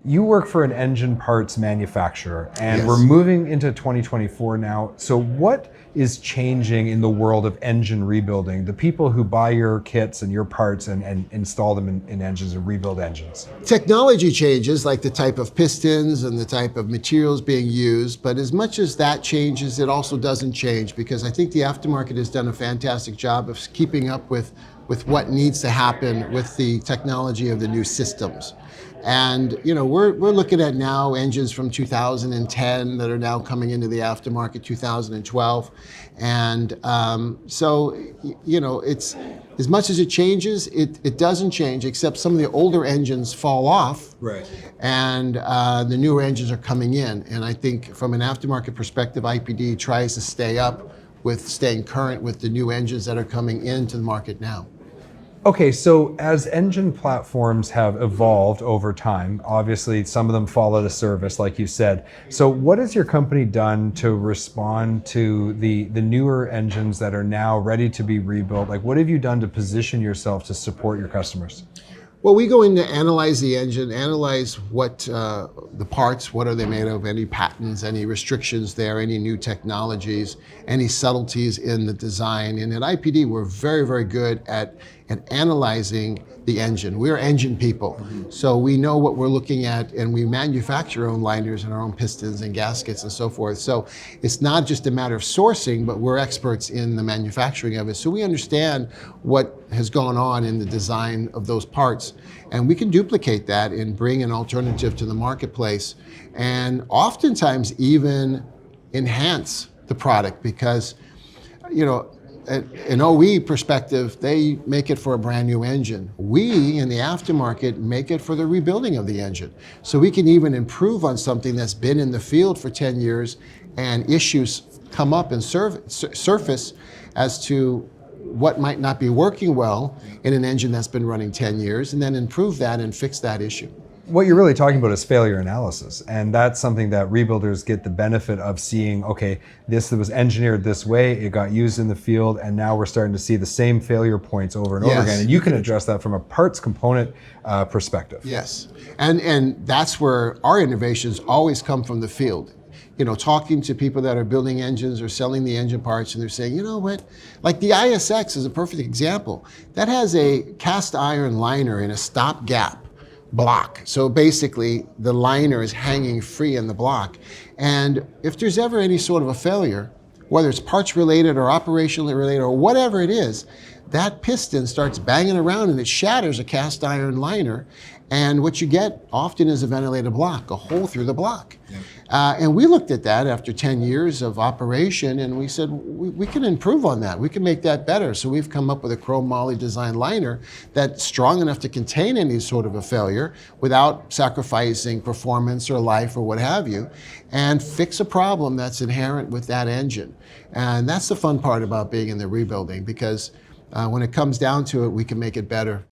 You work for an engine parts manufacturer, and Yes. we're moving into 2024 now. So what is changing in the world of engine rebuilding? The people who buy your kits and your parts and install them in engines and rebuild engines. Technology changes, like the type of pistons and the type of materials being used, but as much as that changes, it also doesn't change, because I think the aftermarket has done a fantastic job of keeping up with what needs to happen with the technology of the new systems. And we're looking at now engines from 2010 that are now coming into the aftermarket, 2012, and it's as much as it changes, it doesn't change, except some of the older engines fall off, Right. and the newer engines are coming in. And I think from an aftermarket perspective, IPD tries to stay up with staying current with the new engines that are coming into the market now. Okay, so as engine platforms have evolved over time, obviously some of them follow the service, like you said. So what has your company done to respond to the newer engines that are now ready to be rebuilt? Like, what have you done to position yourself to support your customers? Well, we go in to analyze the engine, analyze what the parts, what are they made of, any patents, any restrictions there, any new technologies, any subtleties in the design. And at IPD, we're very, very good at analyzing the engine. We're engine people, so we know what we're looking at, and we manufacture our own liners and our own pistons and gaskets and so forth. So it's not just a matter of sourcing, but we're experts in the manufacturing of it. So we understand what has gone on in the design of those parts, and we can duplicate that and bring an alternative to the marketplace, and oftentimes even enhance the product, because an OE perspective, they make it for a brand new engine. We, in the aftermarket, make it for the rebuilding of the engine. So we can even improve on something that's been in the field for 10 years, and issues come up and surface as to what might not be working well in an engine that's been running 10 years, and then improve that and fix that issue. What you're really talking about is failure analysis, and that's something that rebuilders get the benefit of seeing. Okay, this was engineered this way, it got used in the field, and now we're starting to see the same failure points over and over again, and you can address that from a parts component perspective. Yes, and that's where our innovations always come from the field. Talking to people that are building engines or selling the engine parts, and they're saying, you know what, like the ISX is a perfect example. That has a cast iron liner in a stop gap block. So basically the liner is hanging free in the block. And if there's ever any sort of a failure, whether it's parts related or operationally related or whatever it is, that piston starts banging around and it shatters a cast iron liner. And what you get often is a ventilated block, a hole through the block. Yeah. And we looked at that after 10 years of operation, and we said, we can improve on that. We can make that better. So we've come up with a chrome moly design liner that's strong enough to contain any sort of a failure without sacrificing performance or life or what have you, and fix a problem that's inherent with that engine. And that's the fun part about being in the rebuilding, because when it comes down to it, we can make it better.